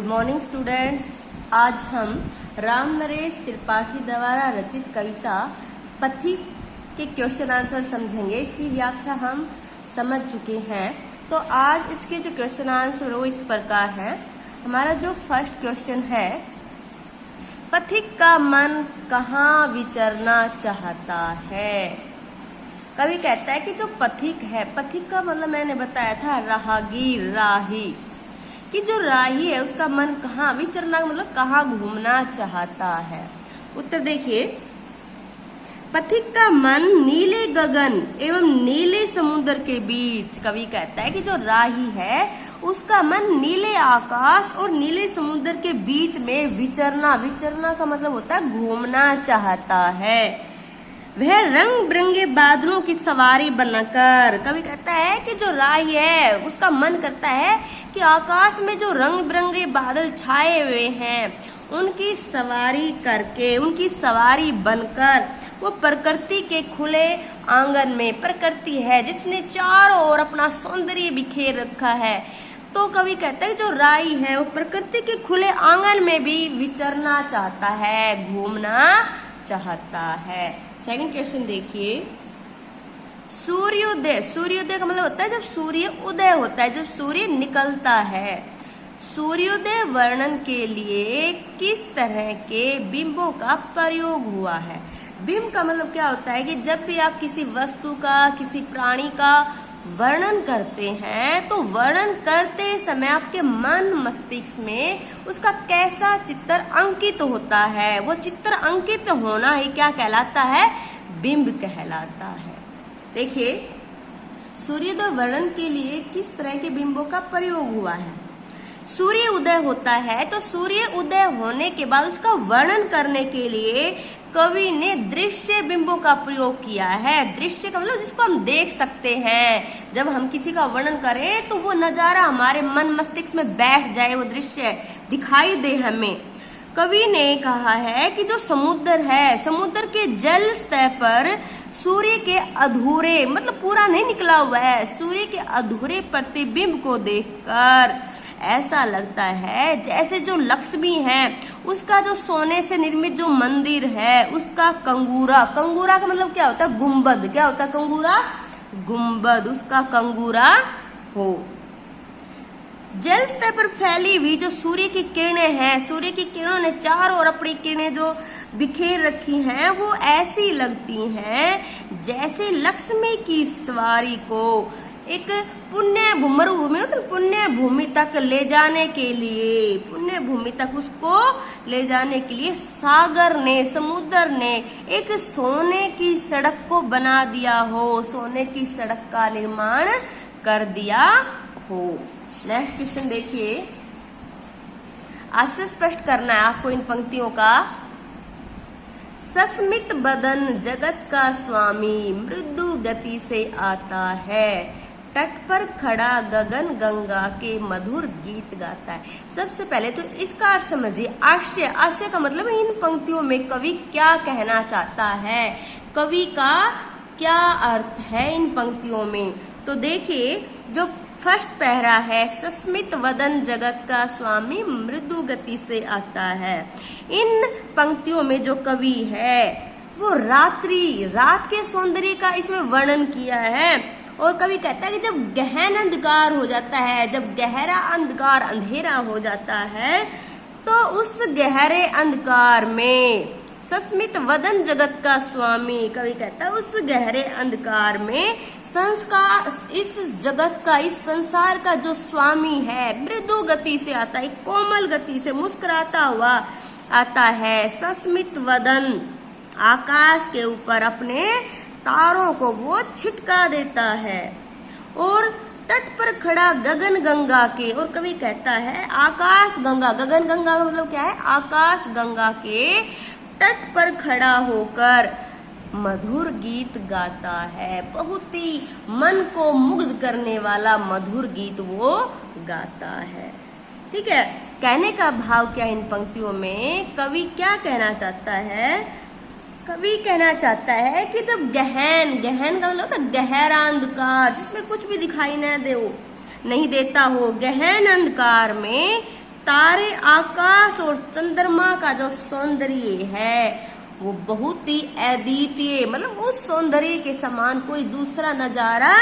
Good morning students. आज हम राम नरेश त्रिपाठी द्वारा रचित कविता पथिक के क्वेश्चन आंसर समझेंगे। इसकी व्याख्या हम समझ चुके हैं। तो आज इसके जो क्वेश्चन आंसर वो इस प्रकार है। हमारा जो फर्स्ट क्वेश्चन है, पथिक का मन कहाँ विचरना चाहता है। कवि कहता है कि जो पथिक है, पथिक का मतलब मैंने बताया था राहगीर, राही, कि जो राही है उसका मन कहाँ विचरना मतलब कहाँ घूमना चाहता है। उत्तर देखिए, पथिक का मन नीले गगन एवं नीले समुद्र के बीच। कवि कहता है कि जो राही है उसका मन नीले आकाश और नीले समुद्र के बीच में विचरना, विचरना का मतलब होता है घूमना चाहता है। वह रंग बिरंगे बादलों की सवारी बनकर, कवि कहता है कि जो राही है उसका मन करता है कि आकाश में जो रंग बिरंगे बादल छाए हुए हैं उनकी सवारी करके, उनकी सवारी बनकर वो प्रकृति के खुले आंगन में, प्रकृति है जिसने चारों ओर अपना सौंदर्य बिखेर रखा है, तो कवि कहता है कि जो राही है वो प्रकृति के खुले आंगन में भी विचरना चाहता है, घूमना चाहता है। सेकंड क्वेश्चन देखिए, सूर्योदय, सूर्योदय का मतलब होता है जब सूर्य उदय होता है, जब सूर्य निकलता है। सूर्योदय वर्णन के लिए किस तरह के बिंबों का प्रयोग हुआ है। बिंब का मतलब क्या होता है कि जब भी आप किसी वस्तु का, किसी प्राणी का वर्णन करते हैं तो वर्णन करते समय आपके मन मस्तिष्क में उसका कैसा चित्र अंकित होता है, वो चित्र अंकित होना ही क्या कहलाता है, बिंब कहलाता है। देखिए, सूर्योदय वर्णन के लिए किस तरह के बिंबों का प्रयोग हुआ है। सूर्य उदय होता है तो सूर्य उदय होने के बाद उसका वर्णन करने के लिए कवि ने दृश्य बिंबों का प्रयोग किया है। दृश्य का मतलब जिसको हम देख सकते हैं। जब हम किसी का वर्णन करें तो वो नजारा हमारे मन मस्तिष्क में बैठ जाए, वो दृश्य दिखाई दे हमें। कवि ने कहा है कि जो समुद्र है, समुद्र के जल स्तर पर सूर्य के अधूरे, मतलब पूरा नहीं निकला हुआ है, सूर्य के अधूरे प्रतिबिंब को देखकर ऐसा लगता है जैसे जो लक्ष्मी है उसका जो सोने से निर्मित जो मंदिर है उसका कंगूरा, कंगूरा का मतलब क्या होता है, गुंबद, क्या होता है कंगूरा, गुंबद, उसका कंगूरा हो। जल स्तर पर फैली हुई जो सूर्य की किरणें हैं, सूर्य की किरणों ने चारों ओर अपनी किरणें जो बिखेर रखी हैं वो ऐसी लगती हैं जैसे लक्ष्मी की सवारी को एक पुण्य मरुभूमि, मतलब पुण्य भूमि तक ले जाने के लिए, पुण्य भूमि तक उसको ले जाने के लिए सागर ने, समुद्र ने एक सोने की सड़क को बना दिया हो, सोने की सड़क का निर्माण कर दिया हो। नेक्स्ट क्वेश्चन देखिए, आज से स्पष्ट करना है आपको इन पंक्तियों का। सस्मित बदन जगत का स्वामी मृदु गति से आता है, तट पर खड़ा गगन गंगा के मधुर गीत गाता है। सबसे पहले तो इसका अर्थ समझिए, आश्चर्य, आश्चर्य का मतलब इन पंक्तियों में कवि क्या कहना चाहता है, कवि का क्या अर्थ है इन पंक्तियों में। तो देखिए, जो फर्स्ट पैरा है, सस्मित वदन जगत का स्वामी मृदु गति से आता है, इन पंक्तियों में जो कवि है वो रात्रि, रात के सौंदर्य का इसमें वर्णन किया है। और कवि कहता है कि जब गहन अंधकार हो जाता है, जब गहरा अंधकार, अंधेरा हो जाता है, तो उस गहरे अंधकार में सस्मित वदन जगत का स्वामी, कवि कहता है उस गहरे अंधकार में संस्कार, इस जगत का, इस संसार का जो स्वामी है मृदु गति से आता है, कोमल गति से मुस्कुराता हुआ आता है। सस्मित वदन, आकाश के ऊपर अपने तारों को वो छिटका देता है। और तट पर खड़ा गगन गंगा के, और कवि कहता है आकाश गंगा, गगन गंगा का मतलब क्या है, आकाश गंगा के तट पर खड़ा होकर मधुर गीत गाता है। बहुत ही मन को मुग्ध करने वाला मधुर गीत वो गाता है। ठीक है, कहने का भाव क्या है इन पंक्तियों में, कवि क्या कहना चाहता है, कवि कहना चाहता है कि जब गहन, गहन का मतलब होता है गहरा अंधकार जिसमें कुछ भी दिखाई नहीं देता हो, गहन अंधकार में तारे, आकाश और चंद्रमा का जो सौंदर्य है वो बहुत ही अद्वितीय, मतलब उस सौंदर्य के समान कोई दूसरा नजारा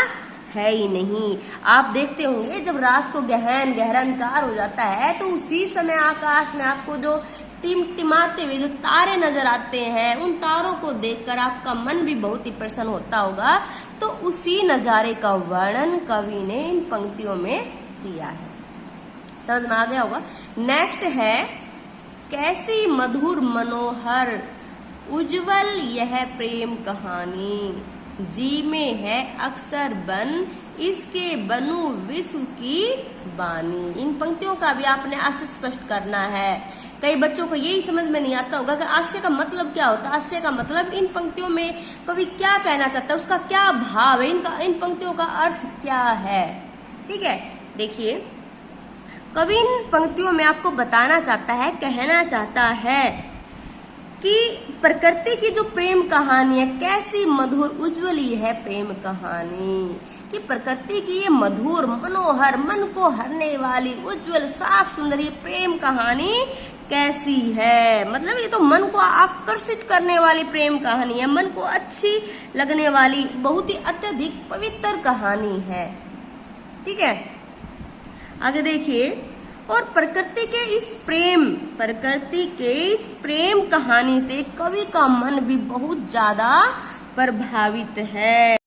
है ही नहीं। आप देखते होंगे जब रात को गहरा अंधकार हो जाता है तो उसी समय आकाश में आपको जो टिमटिमाते हुए जो तारे नजर आते हैं, उन तारों को देखकर आपका मन भी बहुत ही प्रसन्न होता होगा। तो उसी नजारे का वर्णन कवि ने इन पंक्तियों में किया है। समझ में आ गया होगा। नेक्स्ट है, कैसी मधुर मनोहर उज्जवल यह प्रेम कहानी, जी में है अक्सर बन इसके बनू विश्व की बानी। इन पंक्तियों का भी आपने आशय स्पष्ट करना है। कई बच्चों को यही समझ में नहीं आता होगा कि आशय का मतलब क्या होता है। आशय का मतलब इन पंक्तियों में कवि क्या कहना चाहता है, उसका क्या भाव है, इन पंक्तियों का अर्थ क्या है। ठीक है, देखिए कवि इन पंक्तियों में आपको बताना चाहता है, कहना चाहता है कि प्रकृति की जो प्रेम कहानी है, कैसी मधुर उज्ज्वली है प्रेम कहानी, कि प्रकृति की ये मधुर मनोहर मन को हरने वाली उज्जवल साफ सुंदर ये प्रेम कहानी कैसी है। मतलब ये तो मन को आकर्षित करने वाली प्रेम कहानी है, मन को अच्छी लगने वाली बहुत ही अत्यधिक पवित्र कहानी है। ठीक है, आगे देखिए, और प्रकृति के इस प्रेम कहानी से कवि का मन भी बहुत ज्यादा प्रभावित है।